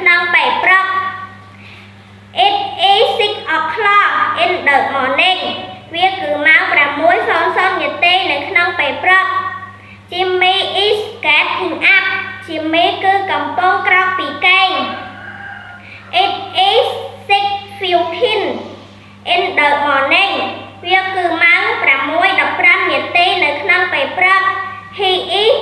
ក្នុងពេលព្រឹក It is 6 o'clock in the morning វាគឺម៉ោង 6:00 នាទីនៅក្នុងពេលព្រឹក Jimmy is getting up Jimmy គឺកំពុងក្រោកពីគេង It is 6:15 in the morning វាគឺម៉ោង 6:15 នាទីនៅក្នុងពេលព្រឹក He is